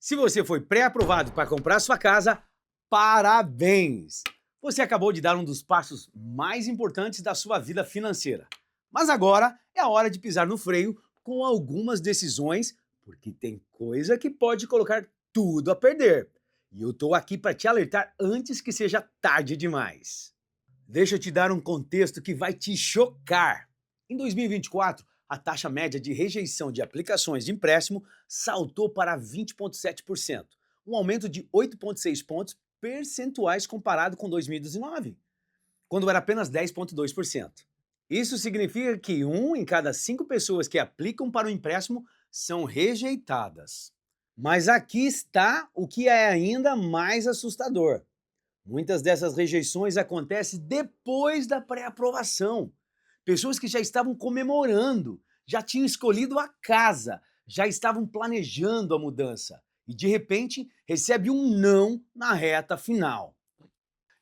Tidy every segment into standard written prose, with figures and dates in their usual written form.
Se você foi pré-aprovado para comprar sua casa, parabéns! Você acabou de dar um dos passos mais importantes da sua vida financeira. Mas agora é a hora de pisar no freio com algumas decisões, porque tem coisa que pode colocar tudo a perder. E eu tô aqui para te alertar antes que seja tarde demais. Deixa eu te dar um contexto que vai te chocar. Em 2024, a taxa média de rejeição de aplicações de empréstimo saltou para 20,7%, um aumento de 8,6 pontos percentuais comparado com 2019, quando era apenas 10,2%. Isso significa que 1 em cada 5 pessoas que aplicam para o empréstimo são rejeitadas. Mas aqui está o que é ainda mais assustador. Muitas dessas rejeições acontecem depois da pré-aprovação. Pessoas que já estavam comemorando, já tinham escolhido a casa, já estavam planejando a mudança e de repente recebe um não na reta final.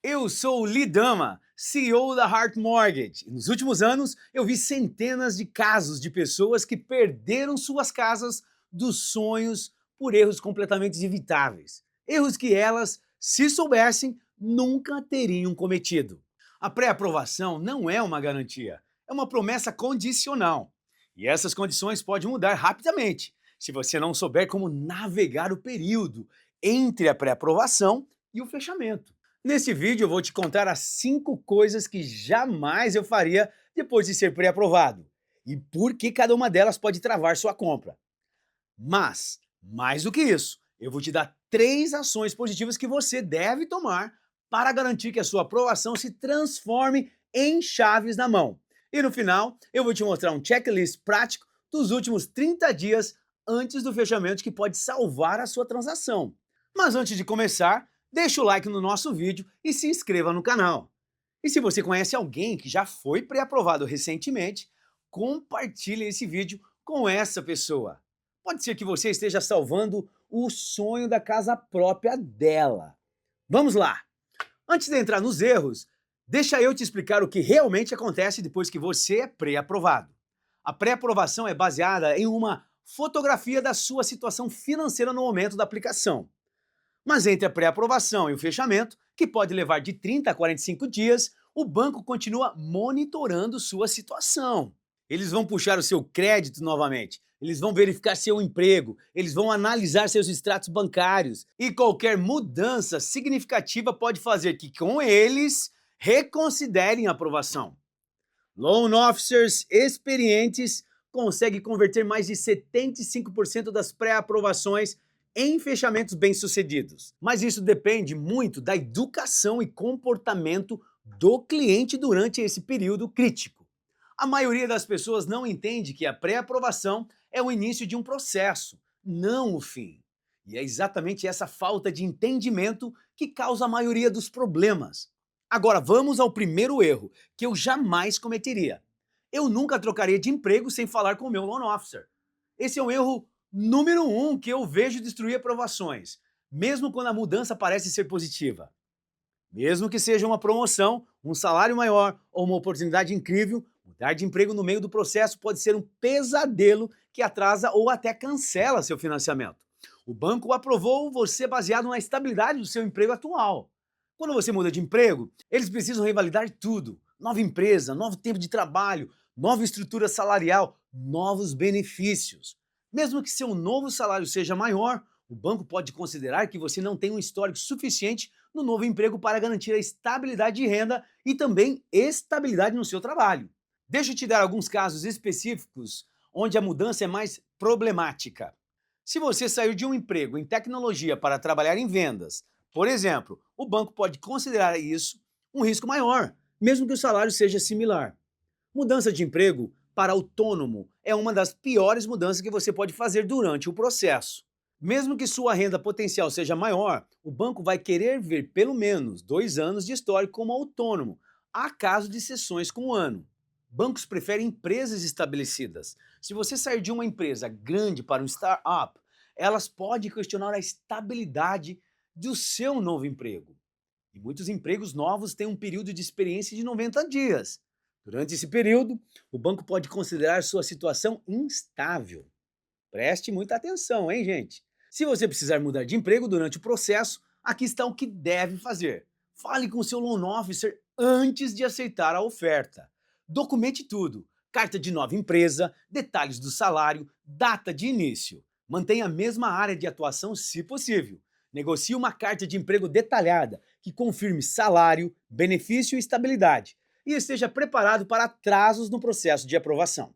Eu sou o Lidama, CEO da Heart Mortgage. E nos últimos anos, eu vi centenas de casos de pessoas que perderam suas casas dos sonhos por erros completamente evitáveis. Erros que elas, se soubessem, nunca teriam cometido. A pré-aprovação não é uma garantia, é uma promessa condicional. E essas condições podem mudar rapidamente, se você não souber como navegar o período entre a pré-aprovação e o fechamento. Nesse vídeo eu vou te contar as 5 coisas que jamais eu faria depois de ser pré-aprovado e por que cada uma delas pode travar sua compra. Mas, mais do que isso, eu vou te dar 3 ações positivas que você deve tomar para garantir que a sua aprovação se transforme em chaves na mão. E no final, eu vou te mostrar um checklist prático dos últimos 30 dias antes do fechamento que pode salvar a sua transação. Mas antes de começar, deixa o like no nosso vídeo e se inscreva no canal. E se você conhece alguém que já foi pré-aprovado recentemente, compartilhe esse vídeo com essa pessoa. Pode ser que você esteja salvando o sonho da casa própria dela. Vamos lá! Antes de entrar nos erros, deixa eu te explicar o que realmente acontece depois que você é pré-aprovado. A pré-aprovação é baseada em uma fotografia da sua situação financeira no momento da aplicação. Mas entre a pré-aprovação e o fechamento, que pode levar de 30 a 45 dias, o banco continua monitorando sua situação. Eles vão puxar o seu crédito novamente, eles vão verificar seu emprego, eles vão analisar seus extratos bancários e qualquer mudança significativa pode fazer que com eles reconsiderem a aprovação. Loan officers experientes conseguem converter mais de 75% das pré-aprovações em fechamentos bem-sucedidos. Mas isso depende muito da educação e comportamento do cliente durante esse período crítico. A maioria das pessoas não entende que a pré-aprovação é o início de um processo, não o fim. E é exatamente essa falta de entendimento que causa a maioria dos problemas. Agora vamos ao primeiro erro, que eu jamais cometeria. Eu nunca trocaria de emprego sem falar com o meu loan officer. Esse é um erro número 1 que eu vejo destruir aprovações, mesmo quando a mudança parece ser positiva. Mesmo que seja uma promoção, um salário maior ou uma oportunidade incrível, mudar de emprego no meio do processo pode ser um pesadelo que atrasa ou até cancela seu financiamento. O banco aprovou você baseado na estabilidade do seu emprego atual. Quando você muda de emprego, eles precisam revalidar tudo. Nova empresa, novo tempo de trabalho, nova estrutura salarial, novos benefícios. Mesmo que seu novo salário seja maior, o banco pode considerar que você não tem um histórico suficiente no novo emprego para garantir a estabilidade de renda e também estabilidade no seu trabalho. Deixa eu te dar alguns casos específicos onde a mudança é mais problemática. Se você saiu de um emprego em tecnologia para trabalhar em vendas, por exemplo, o banco pode considerar isso um risco maior, mesmo que o salário seja similar. Mudança de emprego para autônomo é uma das piores mudanças que você pode fazer durante o processo. Mesmo que sua renda potencial seja maior, o banco vai querer ver pelo menos 2 anos de histórico como autônomo, a caso de exceções com um ano. Bancos preferem empresas estabelecidas. Se você sair de uma empresa grande para um startup, elas podem questionar a estabilidade do seu novo emprego. E muitos empregos novos têm um período de experiência de 90 dias. Durante esse período, o banco pode considerar sua situação instável. Preste muita atenção, hein, gente? Se você precisar mudar de emprego durante o processo, aqui está o que deve fazer. Fale com seu loan officer antes de aceitar a oferta. Documente tudo: carta de nova empresa, detalhes do salário, data de início. Mantenha a mesma área de atuação se possível. Negocie uma carta de emprego detalhada que confirme salário, benefício e estabilidade. E esteja preparado para atrasos no processo de aprovação.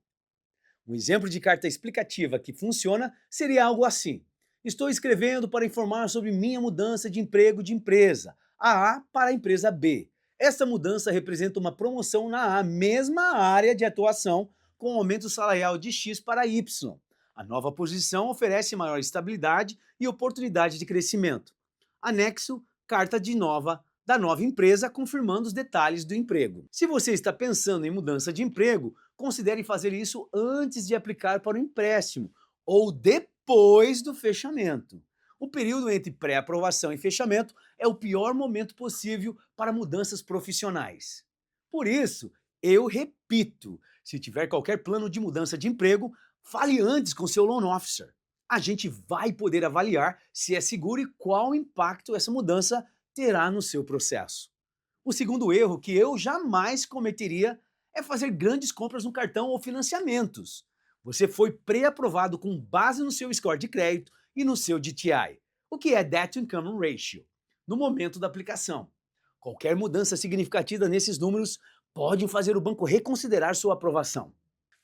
Um exemplo de carta explicativa que funciona seria algo assim: estou escrevendo para informar sobre minha mudança de emprego de empresa A para a empresa B. Esta mudança representa uma promoção na mesma área de atuação, com aumento salarial de X para Y. A nova posição oferece maior estabilidade e oportunidade de crescimento. Anexo: carta da nova empresa confirmando os detalhes do emprego. Se você está pensando em mudança de emprego, considere fazer isso antes de aplicar para o empréstimo ou depois do fechamento. O período entre pré-aprovação e fechamento é o pior momento possível para mudanças profissionais. Por isso, eu repito, se tiver qualquer plano de mudança de emprego, fale antes com seu loan officer. A gente vai poder avaliar se é seguro e qual impacto essa mudança terá no seu processo. O segundo erro que eu jamais cometeria é fazer grandes compras no cartão ou financiamentos. Você foi pré-aprovado com base no seu score de crédito e no seu DTI, o que é Debt to Income Ratio, no momento da aplicação. Qualquer mudança significativa nesses números pode fazer o banco reconsiderar sua aprovação.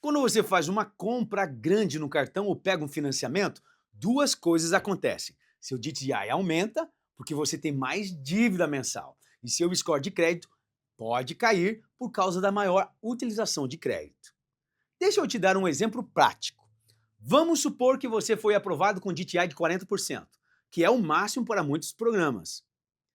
Quando você faz uma compra grande no cartão ou pega um financiamento, duas coisas acontecem. Seu DTI aumenta, porque você tem mais dívida mensal, e seu score de crédito pode cair por causa da maior utilização de crédito. Deixa eu te dar um exemplo prático. Vamos supor que você foi aprovado com DTI de 40%, que é o máximo para muitos programas.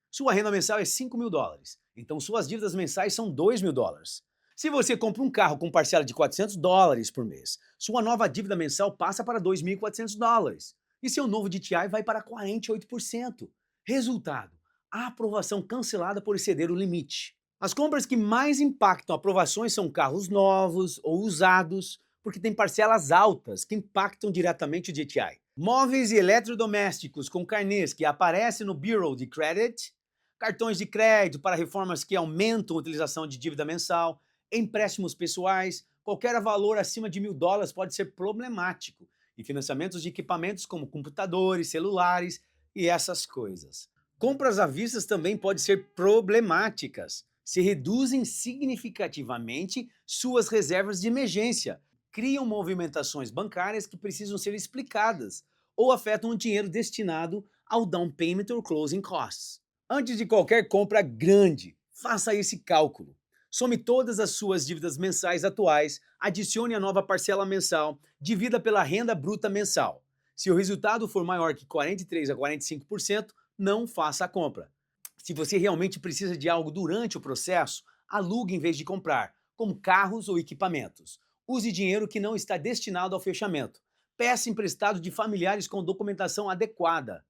Sua renda mensal é $5.000, então suas dívidas mensais são $2.000. Se você compra um carro com parcela de $400 por mês, sua nova dívida mensal passa para $2.400 e seu novo DTI vai para 48%. Resultado: a aprovação cancelada por exceder o limite. As compras que mais impactam aprovações são carros novos ou usados, porque têm parcelas altas que impactam diretamente o DTI. Móveis e eletrodomésticos com carnês que aparecem no Bureau de Credit, cartões de crédito para reformas que aumentam a utilização de dívida mensal, empréstimos pessoais, qualquer valor acima de $1.000 pode ser problemático, e financiamentos de equipamentos como computadores, celulares e essas coisas. Compras à vista também podem ser problemáticas, se reduzem significativamente suas reservas de emergência, criam movimentações bancárias que precisam ser explicadas ou afetam o dinheiro destinado ao down payment or closing costs. Antes de qualquer compra grande, faça esse cálculo. Some todas as suas dívidas mensais atuais, adicione a nova parcela mensal, divida pela renda bruta mensal. Se o resultado for maior que 43% a 45%, não faça a compra. Se você realmente precisa de algo durante o processo, alugue em vez de comprar, como carros ou equipamentos. Use dinheiro que não está destinado ao fechamento. Peça emprestado de familiares com documentação adequada.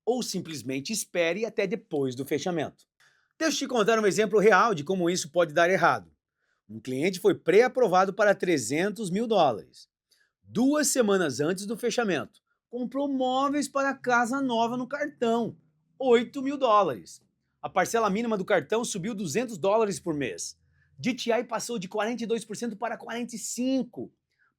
Ou simplesmente espere até depois do fechamento. Deixa eu te contar um exemplo real de como isso pode dar errado. Um cliente foi pré-aprovado para $300.000. 2 semanas antes do fechamento, comprou móveis para a casa nova no cartão, $8.000. A parcela mínima do cartão subiu $200 por mês. DTI passou de 42% para 45%.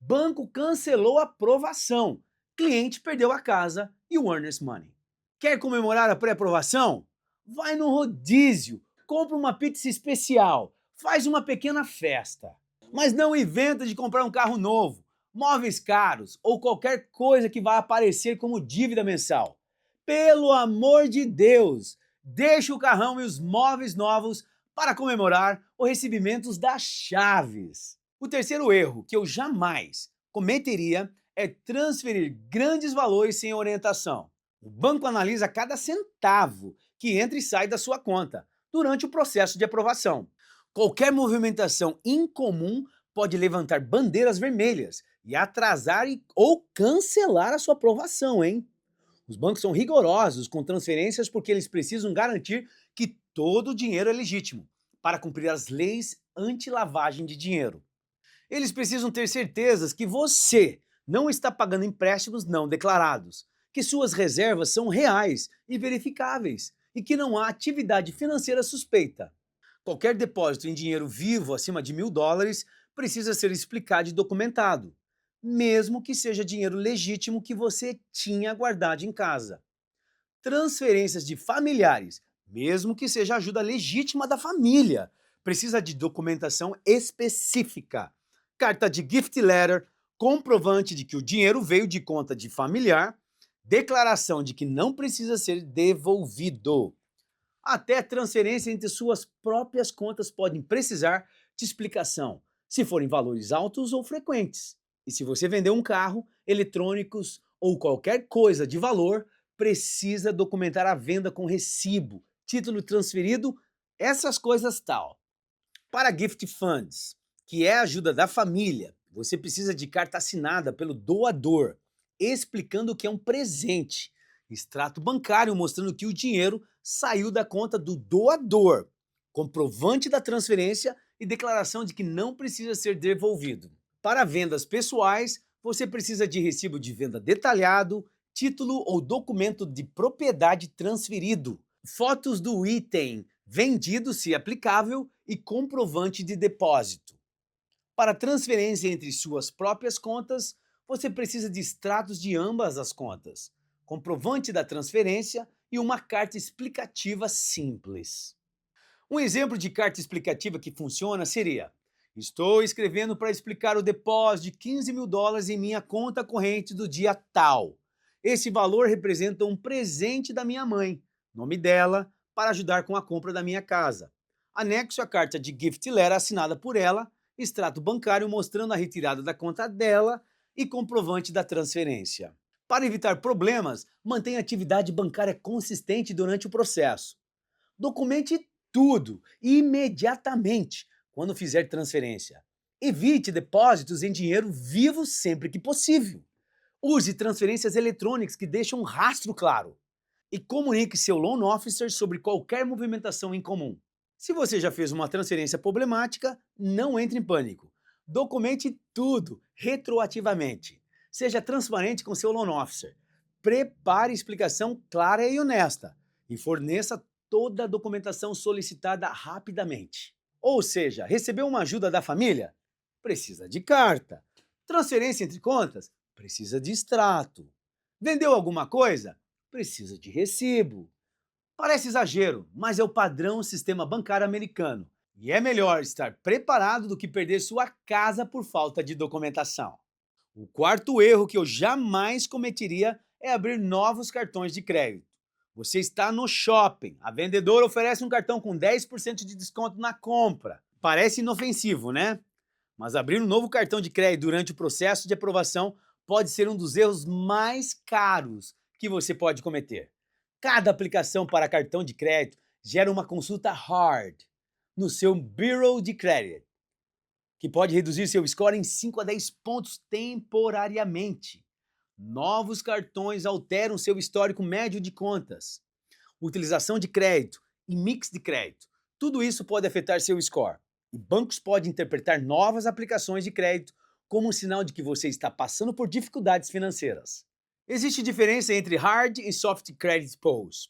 Banco cancelou a aprovação. Cliente perdeu a casa e o earnest money. Quer comemorar a pré-aprovação? Vai no rodízio, compra uma pizza especial, faz uma pequena festa. Mas não inventa de comprar um carro novo, móveis caros ou qualquer coisa que vá aparecer como dívida mensal. Pelo amor de Deus, deixe o carrão e os móveis novos para comemorar o recebimento das chaves. O terceiro erro que eu jamais cometeria é transferir grandes valores sem orientação. O banco analisa cada centavo que entra e sai da sua conta durante o processo de aprovação. Qualquer movimentação incomum pode levantar bandeiras vermelhas e atrasar ou cancelar a sua aprovação, hein? Os bancos são rigorosos com transferências porque eles precisam garantir que todo o dinheiro é legítimo para cumprir as leis anti-lavagem de dinheiro. Eles precisam ter certezas que você não está pagando empréstimos não declarados, que suas reservas são reais e verificáveis e que não há atividade financeira suspeita. Qualquer depósito em dinheiro vivo acima de US$ 1.000 precisa ser explicado e documentado, mesmo que seja dinheiro legítimo que você tinha guardado em casa. Transferências de familiares, mesmo que seja ajuda legítima da família, precisa de documentação específica. Carta de gift letter, comprovante de que o dinheiro veio de conta de familiar, declaração de que não precisa ser devolvido. Até transferência entre suas próprias contas podem precisar de explicação, se forem valores altos ou frequentes. E se você vender um carro, eletrônicos ou qualquer coisa de valor, precisa documentar a venda com recibo, título transferido, essas coisas tal. Para gift funds, que é a ajuda da família, você precisa de carta assinada pelo doador, explicando que é um presente, extrato bancário mostrando que o dinheiro saiu da conta do doador, comprovante da transferência e declaração de que não precisa ser devolvido. Para vendas pessoais, você precisa de recibo de venda detalhado, título ou documento de propriedade transferido, fotos do item vendido, se aplicável, e comprovante de depósito. Para transferência entre suas próprias contas, você precisa de extratos de ambas as contas, comprovante da transferência e uma carta explicativa simples. Um exemplo de carta explicativa que funciona seria: estou escrevendo para explicar o depósito de US$ 15.000 em minha conta corrente do dia tal. Esse valor representa um presente da minha mãe, nome dela, para ajudar com a compra da minha casa. Anexo a carta de gift letter assinada por ela, extrato bancário mostrando a retirada da conta dela e comprovante da transferência. Para evitar problemas, mantenha a atividade bancária consistente durante o processo. Documente tudo imediatamente quando fizer transferência. Evite depósitos em dinheiro vivo sempre que possível. Use transferências eletrônicas que deixam um rastro claro. E comunique seu loan officer sobre qualquer movimentação incomum. Se você já fez uma transferência problemática, não entre em pânico. Documente tudo retroativamente. Seja transparente com seu loan officer. Prepare explicação clara e honesta. E forneça toda a documentação solicitada rapidamente. Ou seja, recebeu uma ajuda da família? Precisa de carta. Transferência entre contas? Precisa de extrato. Vendeu alguma coisa? Precisa de recibo. Parece exagero, mas é o padrão sistema bancário americano. E é melhor estar preparado do que perder sua casa por falta de documentação. O quarto erro que eu jamais cometeria é abrir novos cartões de crédito. Você está no shopping, a vendedora oferece um cartão com 10% de desconto na compra. Parece inofensivo, né? Mas abrir um novo cartão de crédito durante o processo de aprovação pode ser um dos erros mais caros que você pode cometer. Cada aplicação para cartão de crédito gera uma consulta hard no seu Bureau de Credit, que pode reduzir seu score em 5 a 10 pontos temporariamente. Novos cartões alteram seu histórico médio de contas. Utilização de crédito e mix de crédito. Tudo isso pode afetar seu score. E bancos podem interpretar novas aplicações de crédito como um sinal de que você está passando por dificuldades financeiras. Existe diferença entre hard e soft credit pulls.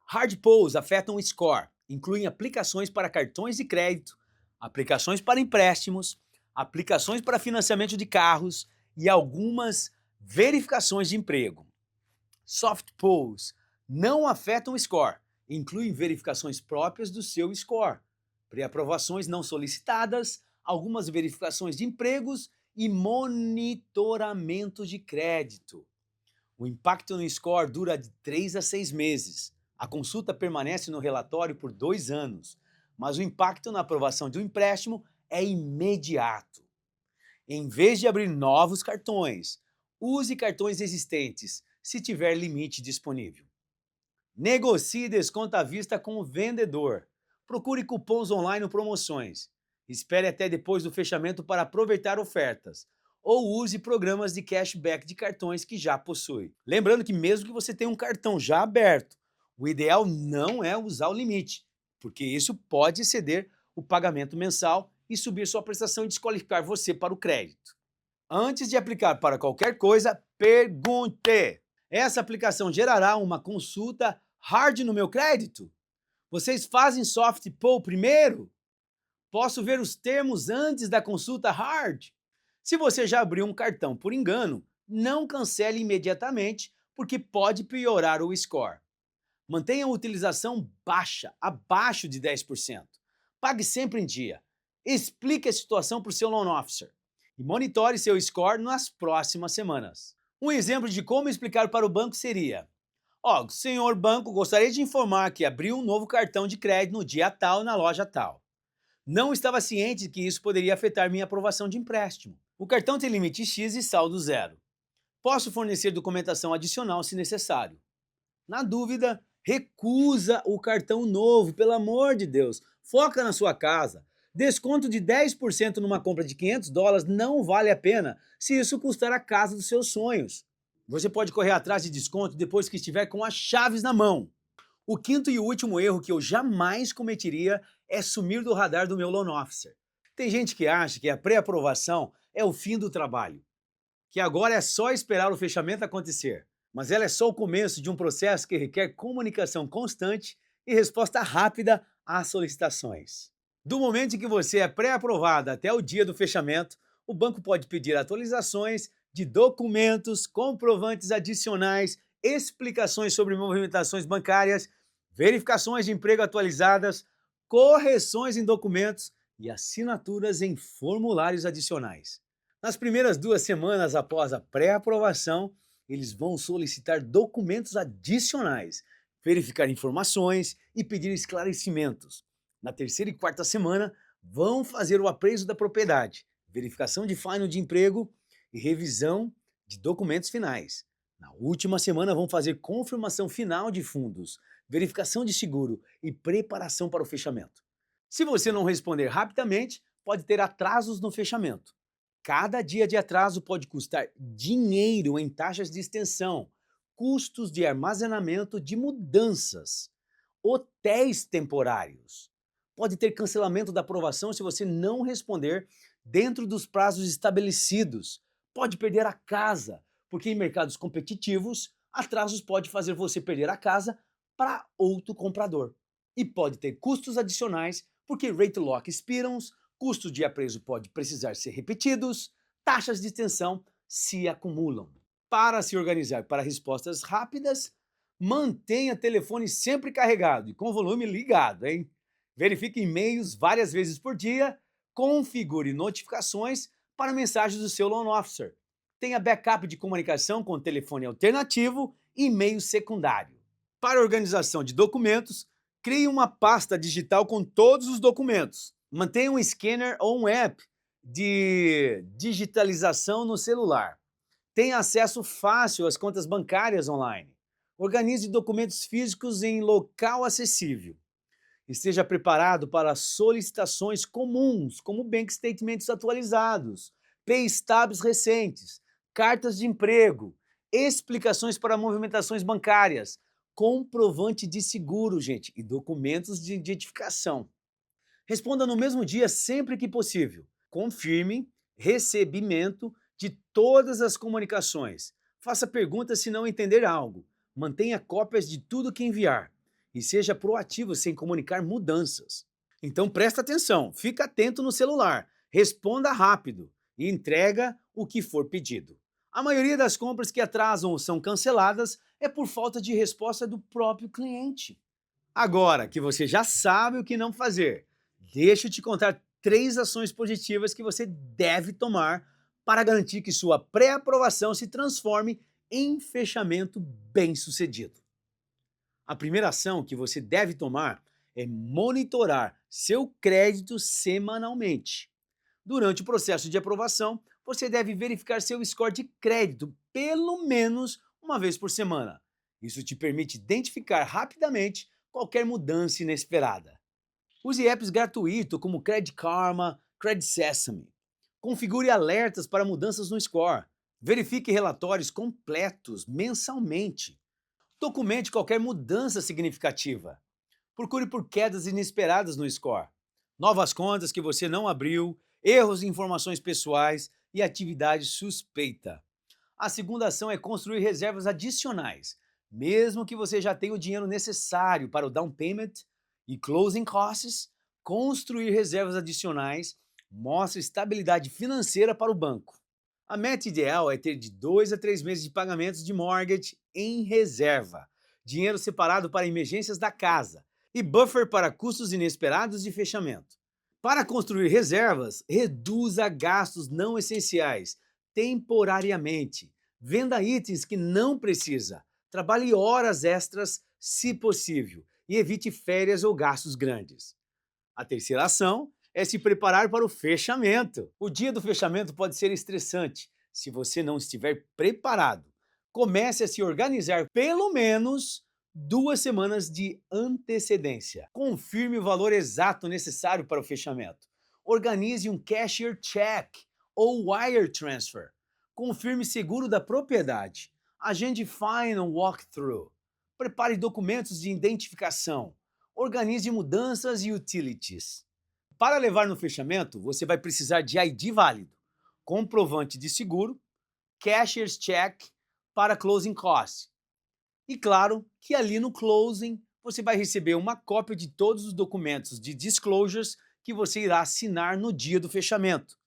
Hard pulls afetam o score, incluem aplicações para cartões de crédito, aplicações para empréstimos, aplicações para financiamento de carros e algumas verificações de emprego. Soft pulls não afetam o score, incluem verificações próprias do seu score, pré-aprovações não solicitadas, algumas verificações de empregos e monitoramento de crédito. O impacto no score dura de 3 a 6 meses. A consulta permanece no relatório por 2 anos, mas o impacto na aprovação de um empréstimo é imediato. Em vez de abrir novos cartões, use cartões existentes, se tiver limite disponível. Negocie desconto à vista com o vendedor. Procure cupons online ou promoções. Espere até depois do fechamento para aproveitar ofertas. Ou use programas de cashback de cartões que já possui. Lembrando que mesmo que você tenha um cartão já aberto, o ideal não é usar o limite, porque isso pode exceder o pagamento mensal e subir sua prestação e desqualificar você para o crédito. Antes de aplicar para qualquer coisa, pergunte. Essa aplicação gerará uma consulta hard no meu crédito? Vocês fazem soft pull primeiro? Posso ver os termos antes da consulta hard? Se você já abriu um cartão por engano, não cancele imediatamente, porque pode piorar o score. Mantenha a utilização baixa, abaixo de 10%. Pague sempre em dia. Explique a situação para o seu loan officer e monitore seu score nas próximas semanas. Um exemplo de como explicar para o banco seria: senhor banco, gostaria de informar que abriu um novo cartão de crédito no dia tal na loja tal. Não estava ciente de que isso poderia afetar minha aprovação de empréstimo. O cartão tem limite X e saldo zero. Posso fornecer documentação adicional se necessário. Na dúvida, recusa o cartão novo, pelo amor de Deus. Foca na sua casa. Desconto de 10% numa compra de US$ 500 não vale a pena se isso custar a casa dos seus sonhos. Você pode correr atrás de desconto depois que estiver com as chaves na mão. O quinto e último erro que eu jamais cometeria é sumir do radar do meu loan officer. Tem gente que acha que a pré-aprovação é o fim do trabalho, que agora é só esperar o fechamento acontecer. Mas ela é só o começo de um processo que requer comunicação constante e resposta rápida às solicitações. Do momento em que você é pré-aprovado até o dia do fechamento, o banco pode pedir atualizações de documentos, comprovantes adicionais, explicações sobre movimentações bancárias, verificações de emprego atualizadas, correções em documentos e assinaturas em formulários adicionais. Nas primeiras 2 semanas após a pré-aprovação, eles vão solicitar documentos adicionais, verificar informações e pedir esclarecimentos. Na terceira e quarta semana, vão fazer o appraisal da propriedade, verificação de final de emprego e revisão de documentos finais. Na última semana, vão fazer confirmação final de fundos, verificação de seguro e preparação para o fechamento. Se você não responder rapidamente, pode ter atrasos no fechamento. Cada dia de atraso pode custar dinheiro em taxas de extensão, custos de armazenamento de mudanças, hotéis temporários. Pode ter cancelamento da aprovação se você não responder dentro dos prazos estabelecidos. Pode perder a casa, porque em mercados competitivos, atrasos pode fazer você perder a casa para outro comprador. E pode ter custos adicionais, porque rate lock expiram, custos de apreço pode precisar ser repetidos, taxas de extensão se acumulam. Para se organizar para respostas rápidas, mantenha o telefone sempre carregado e com volume ligado, hein? Verifique e-mails várias vezes por dia, configure notificações para mensagens do seu loan officer. Tenha backup de comunicação com telefone alternativo e e-mail secundário. Para a organização de documentos, crie uma pasta digital com todos os documentos. Mantenha um scanner ou um app de digitalização no celular. Tenha acesso fácil às contas bancárias online. Organize documentos físicos em local acessível. Esteja preparado para solicitações comuns, como bank statements atualizados, pay stubs recentes, cartas de emprego, explicações para movimentações bancárias, comprovante de seguro, gente, e documentos de identificação. Responda no mesmo dia sempre que possível. Confirme recebimento de todas as comunicações. Faça perguntas se não entender algo. Mantenha cópias de tudo que enviar. E seja proativo sem comunicar mudanças. Então presta atenção, fica atento no celular, responda rápido e entrega o que for pedido. A maioria das compras que atrasam ou são canceladas é por falta de resposta do próprio cliente. Agora que você já sabe o que não fazer, deixa eu te contar 3 ações positivas que você deve tomar para garantir que sua pré-aprovação se transforme em fechamento bem-sucedido. A primeira ação que você deve tomar é monitorar seu crédito semanalmente. Durante o processo de aprovação, você deve verificar seu score de crédito pelo menos uma vez por semana. Isso te permite identificar rapidamente qualquer mudança inesperada. Use apps gratuitos como Credit Karma, Credit Sesame. Configure alertas para mudanças no score. Verifique relatórios completos mensalmente. Documente qualquer mudança significativa. Procure por quedas inesperadas no score, novas contas que você não abriu, erros em informações pessoais e atividade suspeita. A segunda ação é construir reservas adicionais. Mesmo que você já tenha o dinheiro necessário para o down payment e closing costs, construir reservas adicionais mostra estabilidade financeira para o banco. A meta ideal é ter de 2 a 3 meses de pagamentos de mortgage em reserva, dinheiro separado para emergências da casa e buffer para custos inesperados de fechamento. Para construir reservas, reduza gastos não essenciais temporariamente. Venda itens que não precisa. Trabalhe horas extras, se possível, e evite férias ou gastos grandes. A terceira ação é se preparar para o fechamento. O dia do fechamento pode ser estressante se você não estiver preparado. Comece a se organizar pelo menos 2 semanas de antecedência. Confirme o valor exato necessário para o fechamento. Organize um cashier check ou wire transfer. Confirme seguro da propriedade. Agende final walkthrough. Prepare documentos de identificação. Organize mudanças e utilities. Para levar no fechamento, você vai precisar de ID válido, comprovante de seguro, cashier's check para closing costs. E claro que ali no closing você vai receber uma cópia de todos os documentos de disclosures que você irá assinar no dia do fechamento.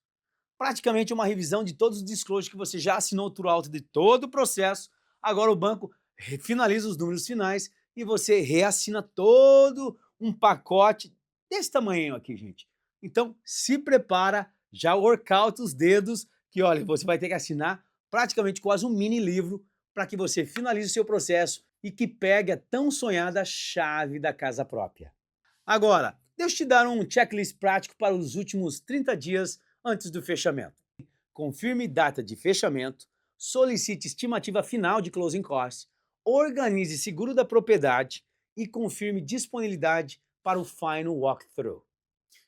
Praticamente uma revisão de todos os disclosures que você já assinou throughout de todo o processo. Agora o banco finaliza os números finais e você reassina todo um pacote desse tamanho aqui, gente. Então, se prepara, já workout os dedos, que olha, você vai ter que assinar praticamente quase um mini livro para que você finalize o seu processo e que pegue a tão sonhada chave da casa própria. Agora, deixa eu te dar um checklist prático para os últimos 30 dias antes do fechamento. Confirme data de fechamento, solicite estimativa final de closing costs, organize seguro da propriedade e confirme disponibilidade para o final walkthrough.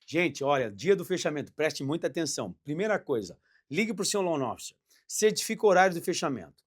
Gente, olha, dia do fechamento, preste muita atenção. Primeira coisa, ligue para o seu loan officer, certifique o horário do fechamento.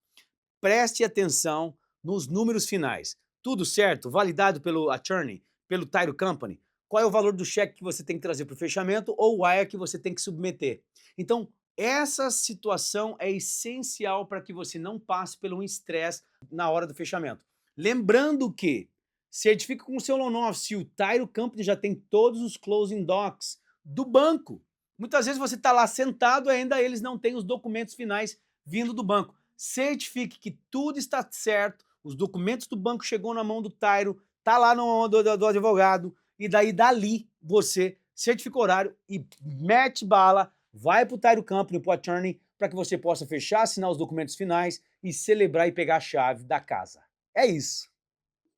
Preste atenção nos números finais. Tudo certo? Validado pelo attorney, pelo title company? Qual é o valor do cheque que você tem que trazer para o fechamento ou o wire que você tem que submeter? Então, essa situação é essencial para que você não passe pelo estresse na hora do fechamento. Lembrando que certifique com o seu loan officer, o title company já tem todos os closing docs do banco. Muitas vezes você está lá sentado e ainda eles não têm os documentos finais vindo do banco. Certifique que tudo está certo, os documentos do banco chegou na mão do title, está lá na mão do advogado, e daí dali você certifica o horário e mete bala, vai para o title company, para o attorney, para que você possa fechar, assinar os documentos finais e celebrar e pegar a chave da casa. É isso.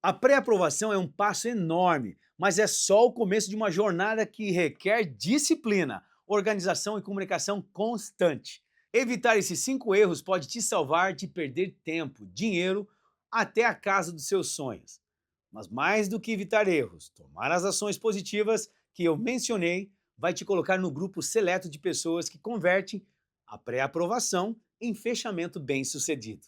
A pré-aprovação é um passo enorme, mas é só o começo de uma jornada que requer disciplina, organização e comunicação constante. Evitar esses 5 erros pode te salvar de perder tempo, dinheiro, até a casa dos seus sonhos. Mas mais do que evitar erros, tomar as ações positivas que eu mencionei vai te colocar no grupo seleto de pessoas que convertem a pré-aprovação em fechamento bem-sucedido.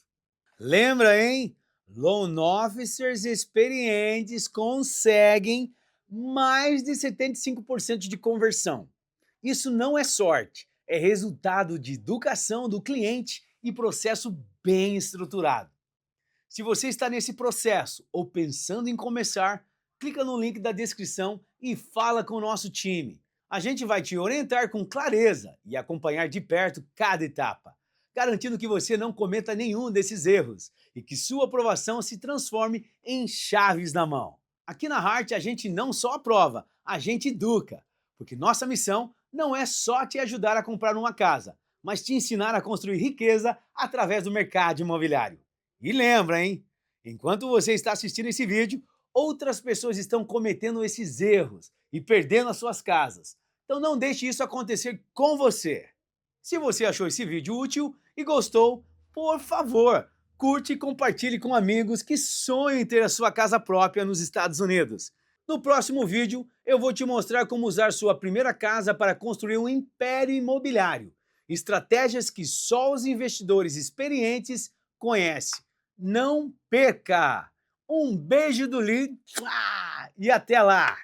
Lembra, hein? Loan officers experientes conseguem mais de 75% de conversão. Isso não é sorte, é resultado de educação do cliente e processo bem estruturado. Se você está nesse processo ou pensando em começar, clica no link da descrição e fala com o nosso time. A gente vai te orientar com clareza e acompanhar de perto cada etapa, garantindo que você não cometa nenhum desses erros e que sua aprovação se transforme em chaves na mão. Aqui na Heart a gente não só aprova, a gente educa, porque nossa missão não é só te ajudar a comprar uma casa, mas te ensinar a construir riqueza através do mercado imobiliário. E lembra, hein? Enquanto você está assistindo esse vídeo, outras pessoas estão cometendo esses erros e perdendo as suas casas. Então não deixe isso acontecer com você. Se você achou esse vídeo útil e gostou, por favor, curte e compartilhe com amigos que sonham em ter a sua casa própria nos Estados Unidos. No próximo vídeo, eu vou te mostrar como usar sua primeira casa para construir um império imobiliário. Estratégias que só os investidores experientes conhecem. Não perca! Um beijo do Lee e até lá!